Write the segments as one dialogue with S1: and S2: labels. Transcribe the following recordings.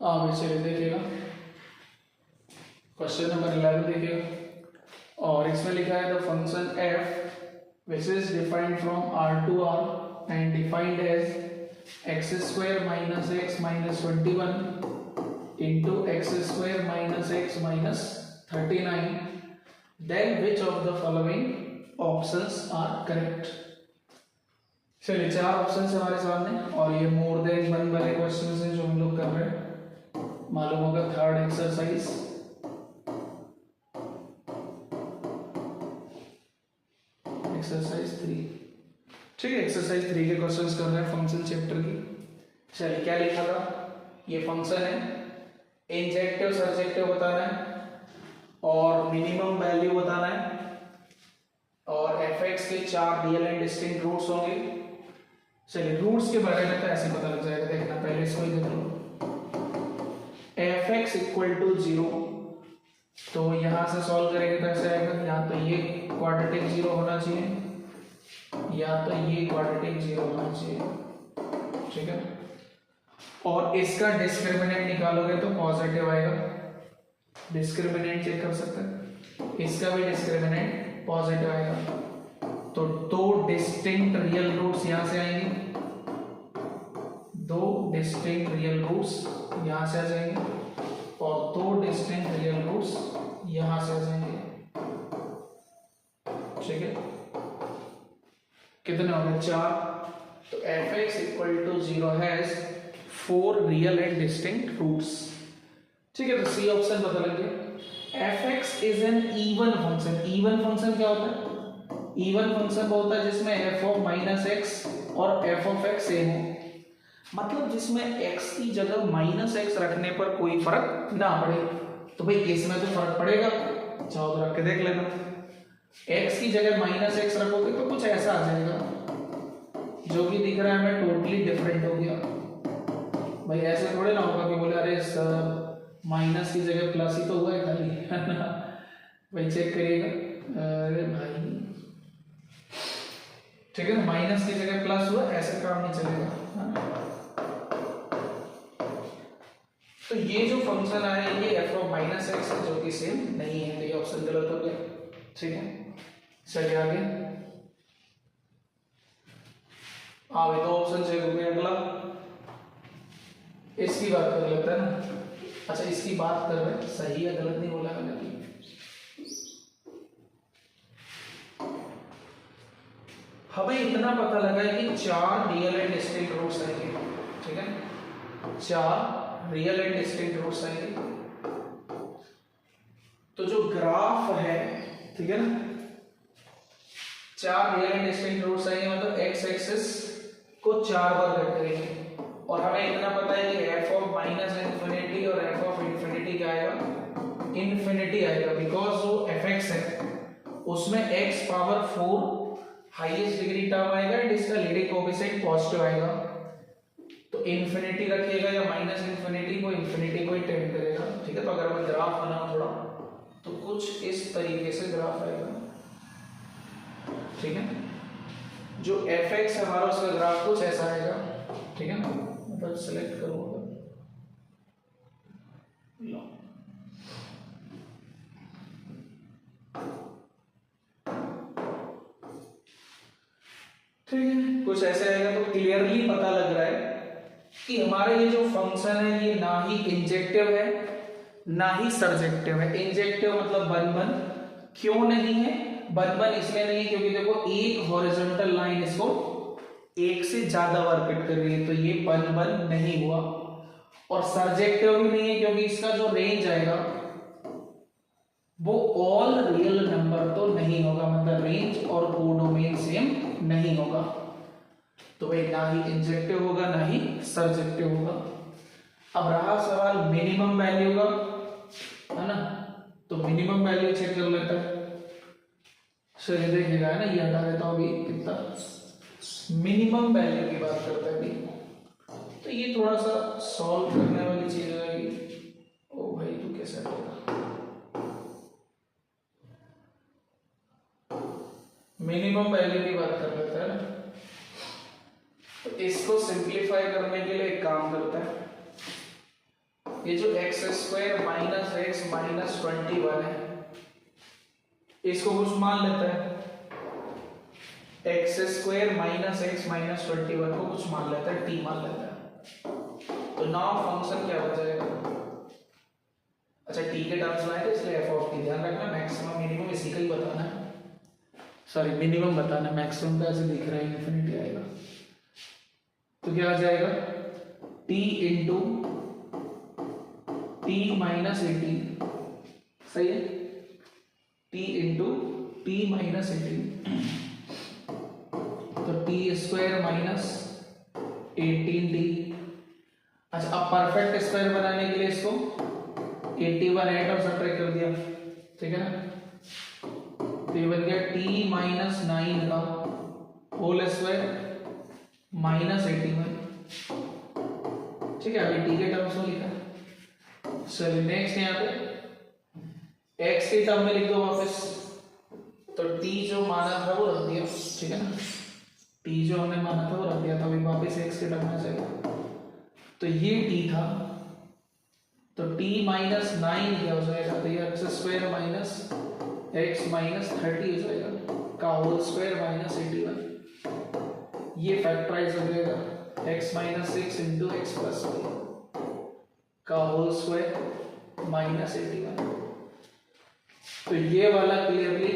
S1: चलिए देखिएगा question number 11 देखिएगा और इसमें लिखा है the function f which is defined from r to r and defined as x square minus x minus 21 into x square minus x minus 39 then which of the following options are correct. चलिए चार options हमारे सामने और ये more than one वाले questions हैं जो हम लोग कर रहे हैं। मालूम होगा थर्ड एक्सरसाइज एक्सरसाइज 3, ठीक है। एक्सरसाइज 3 के क्वेश्चंस कर रहे हैं फंक्शन चैप्टर की। चलिए क्या लिखा था, ये फंक्शन है, इंजेक्टिव सर्जेक्टिव बताना है और मिनिमम वैल्यू बताना है और fx के 4 रियल एंड डिस्टिंक्ट रूट्स होंगे। चलिए रूट्स के बारे में तो ऐसे पता लग जाएगा, देखना पहले इसको ही देख लो। fx इक्वल टू 0 तो यहां से सॉल्व करेंगे तो ऐसे आएगा, या तो ये क्वाड्रेटिक 0 होना चाहिए या तो ये क्वाड्रेटिक 0 होना चाहिए, ठीक है। और इसका डिस्क्रिमिनेंट निकालोगे तो पॉजिटिव आएगा, डिस्क्रिमिनेंट चेक कर सकते हैं, इसका भी डिस्क्रिमिनेंट पॉजिटिव आएगा। तो दो डिस्टिंक्ट रियल रूट्स यहां से आएंगे, दो डिस्टिंक्ट रियल रूट्स यहां से आ जाएंगे और दो डिस्टिंक्ट रियल रूट्स यहां से आ जाएंगे, ठीक है। कितने हो गए 4। तो fx equal to 0 has 4 real and distinct roots, ठीक है। तो सी ऑप्शन बता लेंगे। fx is an even function. Even function क्या होता है? इवन फंक्शन वो होता है जिसमें f ऑफ माइनस एक्स और f ऑफ x सेम हो, मतलब जिसमें x की जगह माइनस एक्स रखने पर कोई फर्क ना पड़े। तो भाई इसमें तो फर्क पड़ेगा, चाहो तो रख के देख लेना। x की जगह माइनस एक्स रखोगे तो कुछ ऐसा आ जाएगा, जो भी दिख रहा है हमें टोटली डिफरेंट हो गया। भाई ऐसे थोड़े ना होगा कि बोले अरे सर माइनस की जगह प्लस ही तो हुआ है खाली, है ना। भाई चेक करिएगा, अरे भाई ठीक है, माइनस की जगह प्लस हुआ, ऐसे काम नहीं चलेगा। तो ये जो फंक्शन आया ये f ऑफ माइनस एक्स है, जो कि सेम नहीं है, तो ये ऑप्शन गलत हो गया, ठीक है। चलिए आगे आगे दो ऑप्शन चेक हो गए। अगला इसकी बात कर लेते हैं ना। अच्छा इसकी बात कर रहे हैं, सही है गलत नहीं बोला मैंने। हमें इतना पता लगा है कि 4 रियल एंड डिस्टिंक्ट रूट्स आएंगे, ठीक है, 4 रियल एंड डिस्टिंक्ट रूट्स आएंगे। तो जो ग्राफ है, ठीक है ना, 4 रियल एंड डिस्टिंक्ट रूट्स आएंगे, मतलब x एक्सिस को 4 बार कट करेंगे। और हमें इतना पता है कि f ऑफ माइनस इंफिनिटी और f ऑफ इंफिनिटी क्या आएगा, इंफिनिटी आएगा, बिकॉज जो fx है उसमें x power 4 highest degree term आएगा एंड इसका लीडिंग कोएफिशिएंट पॉजिटिव आएगा। तो इंफिनिटी रखिएगा या माइनस इंफिनिटी को इंफिनिटी को ही टेंड करेगा, ठीक है। तो अगर मैं ग्राफ बनाऊं थोड़ा तो कुछ इस तरीके से ग्राफ आएगा, ठीक है। जो fx है हमारा उसका ग्राफ कुछ ऐसा आएगा, ठीक है ना। मतलब सेलेक्ट करूंगा, ठीक है, कुछ ऐसे आएगा। तो क्लियरली पता लग रहा है कि हमारा ये जो फंक्शन है ये ना ही इंजेक्टिव है ना ही सर्जेक्टिव है। इंजेक्टिव मतलब बन बन, क्यों नहीं है बन बन? इसलिए नहीं है क्योंकि देखो एक हॉरिजॉन्टल लाइन इसको एक से ज्यादा बार कट कर रही है, तो ये बन बन नहीं हुआ। और सर्जेक्टिव भी नहीं है क्योंकि इसका जो रेंज आएगा वो ऑल रियल नंबर तो नहीं होगा, मतलब रेंज और कोडोमेन सेम नहीं होगा। तो भाई ना ही इंजेक्टिव होगा ना ही सर्जेक्टिव होगा। अब रहा सवाल मिनिमम वैल्यू का, है ना। तो मिनिमम वैल्यू चेक कर लेते हैं। चलिए देखिएगा, है ना, ये हटा देता हूं अभी कितना मिनिमम वैल्यू की बात करते हैं अभी। तो ये थोड़ा सा सॉल्व करने वाली चीज रहेगी। ओ भाई तू कैसे होगा, मिनिमम वैल्यू की बात कर लेते हैं। तो इसको सिंप्लीफाई करने के लिए एक काम करते हैं, ये जो x square minus x minus 21 है, इसको कुछ मान लेता है, x square minus x minus 21 को कुछ मान लेता है, टी मान लेता है। तो नाउ फंक्शन क्या हो जाएगा, अच्छा टी के टर्म्स में है तो इसलिए एफ ऑफ टी, ध्यान रखना मैक्सिमम मिनिमम इसी का ही बताना है, सॉरी मिनिमम बताना है, मैक्सिमम का ऐसे दिख रहा है इन्फिनिटी आएगा। तो क्या आ जाएगा, टी इंटू टी माइनस 18, सही है, टी इंटू टी माइनस 18, तो टी स्क्वायर माइनस 18t। अच्छा अब परफेक्ट स्क्वायर बनाने के लिए इसको 81 ऐड और सब्ट्रैक्ट कर दिया, ठीक है ना, तो ये बन गया टी माइनस 9 का होल स्क्वायर माइनस 81, ठीक है, अभी टी के टर्म्स में लिखा है। चलिए नेक्स्ट यहाँ पे एक्स के टर्म में लिख दो वापस, तो टी जो माना था वो रख दिया, ठीक है ना, टी जो हमने माना था वो रख दिया था, अभी वापस एक्स के टर्म में आ जाएगा। तो ये टी था, तो टी माइनस 9 क्या हो जाएगा, तो ये x square minus x minus 30 हो जाएगा का होल स्क्वायर माइनस 81, ये फैक्टराइज हो जाएगा x minus 6 into x plus का होल स्क्वायर माइनस 81। तो ये वाला clearly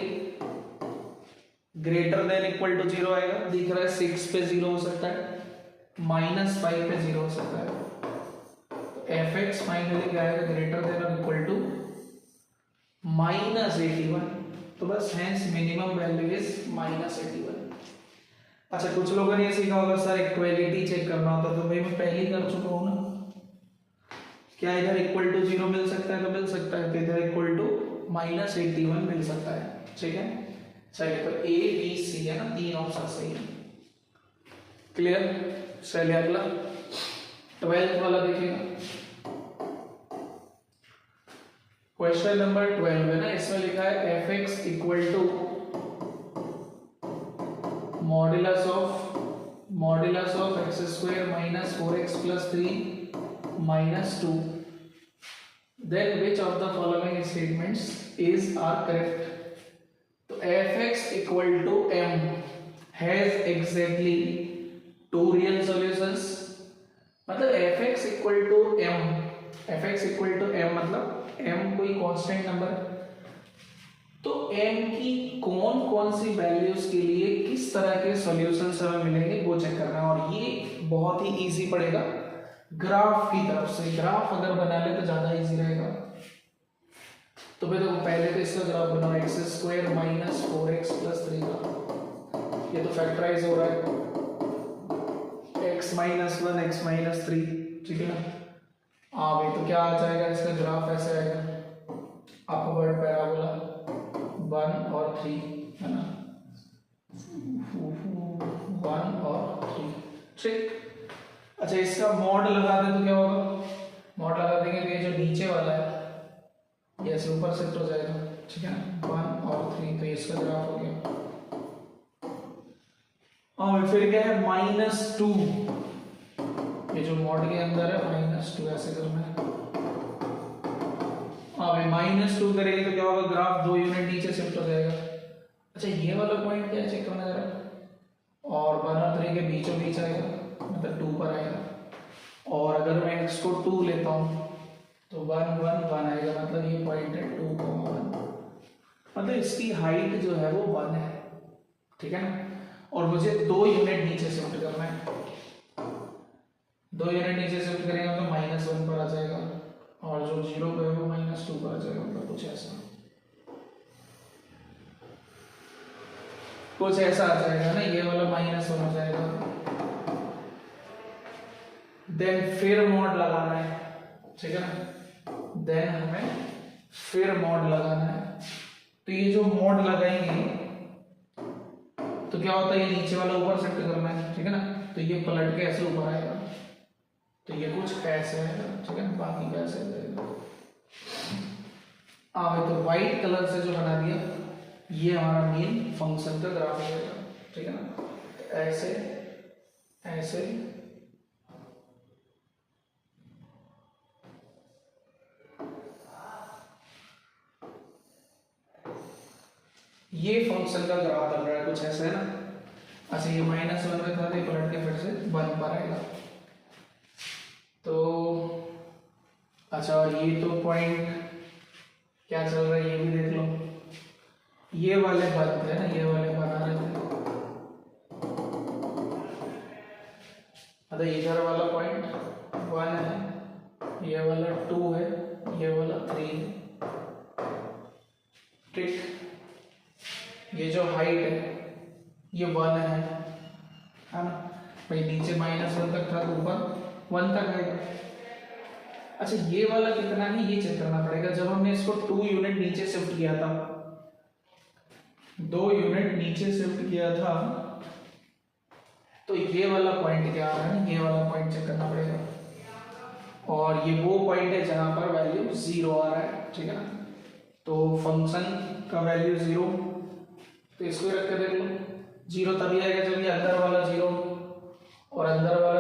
S1: greater than equal to 0 आएगा, दिख रहा है 6 पे 0 हो सकता है, माइनस 5 पे 0 हो सकता है, तो एफ एक्स फाइनली क्या आएगा, ग्रेटर देन और इक्वल टू माइनस 81, तो बस hence minimum value is minus 81। अच्छा कुछ लोगों ने ये सीखा होगा सर इक्वलिटी चेक करना होता, तो भाई मैं पहले ही कर चुका हूँ ना, क्या इधर इक्वल टू 0 मिल सकता है, तो मिल सकता है, तो इधर इक्वल टू माइनस 81 मिल सकता है, ठीक है। चलिए तो ए बी सी है ना, तीन ऑप्शन सही है, क्लियर। चलिए अगला 12th वाला देखिएगा, क्वेश्चन नंबर 12 है ना, इसमें लिखा है F X equal to modulus of X square minus 4x plus 3 minus 2, then which of the following statements is are correct. तो F X equal to M has exactly two real solutions, मतलब F X equal to M मतलब m कोई constant number, तो m की कौन कौन सी values के लिए किस तरह के सॉल्यूशंस हमें मिलेंगे वो चेक करना है, और ये बहुत ही इजी पड़ेगा ग्राफ की तरफ से, ग्राफ अगर बना ले तो ज्यादा इजी रहेगा। तो भाई देखो पहले तो इसका ग्राफ बनाओ, x square minus 4x plus 3 का, ये तो फैक्टराइज हो रहा है, x माइनस 1 x माइनस 3, ठीक है ना। हाँ भाई तो क्या आ जाएगा, इसका ग्राफ ऐसे आएगा, अपवर्ड पैराबोला 1 और 3 है ना, 1 और 3, ठीक। अच्छा इसका मॉड लगा दे तो क्या होगा, मॉड लगा देंगे तो ये जो नीचे वाला है ये ऐसे ऊपर शिफ्ट हो जाएगा, ठीक है ना, 1 और 3, तो इसका ग्राफ हो गया। और फिर क्या है -2, ये जो मॉड के अंदर है -2 ऐसे करना है। हाँ भाई -2 करेंगे तो क्या होगा, ग्राफ 2 यूनिट नीचे शिफ्ट हो जाएगा। अच्छा ये वाला पॉइंट क्या है चेक करना जरा, और 1 और 3 के बीचों बीच आएगा, मतलब 2 पर आएगा, और अगर मैं इसको 2 लेता हूँ तो 1 1 1 आएगा, मतलब ये पॉइंट है 2, 1, मतलब इसकी हाइट जो है वो 1 है, ठीक है ना, और मुझे 2 यूनिट नीचे शिफ्ट करना है, 2 यूनिट नीचे शिफ्ट करेंगे तो -1 पर आ जाएगा, और जो 0 पे है वो -2 पर आ जाएगा, मतलब कुछ ऐसा आ जाएगा ना, ये वाला -1 हो जाएगा। देन फिर मॉड लगाना है, ठीक है ना, देन हमें फिर मॉड लगाना है, तो ये जो मॉड लगाएंगे तो क्या होता है, ये नीचे वाला ऊपर शिफ्ट करना है, ठीक है ना, तो ये पलट के ऐसे ऊपर आएगा, तो ये कुछ ऐसे आएगा, ठीक है ना, बाकी कैसे आ जाएगा। तो व्हाइट कलर से जो बना दिया ये हमारा मेन फंक्शन का ग्राफ हो जाएगा, ठीक है ना, ऐसे ऐसे ये फंक्शन का ग्राफ बन रहा है, कुछ ऐसा है ना। अच्छा ये -1 पे था, तो पलट के फिर से 1 पर आएगा। तो अच्छा, और ये तो पॉइंट क्या चल रहा है ये भी देख लो। ये वाले बन थे ना, ये वाले बना रहे थे। अच्छा इधर वाला पॉइंट 1 है, ये वाला 2 है, ये वाला 3 है। ठीक, ये जो हाइट है ये 1 है ना भाई। नीचे -1 तक था तो ऊपर 1 तक आएगा। अच्छा ये वाला कितना है ये चेक करना पड़ेगा। जब हमने इसको 2 यूनिट नीचे शिफ्ट किया था, 2 यूनिट नीचे शिफ्ट किया था, तो ये वाला पॉइंट क्या आ रहा है, ये वाला पॉइंट चेक करना पड़ेगा। और ये वो पॉइंट है जहां पर वैल्यू 0 आ रहा है, ठीक है ना। तो फंक्शन का वैल्यू 0, तो इसको रख के देख लो। 0 तभी आएगा जब ये अंदर वाला 0 और अंदर वाला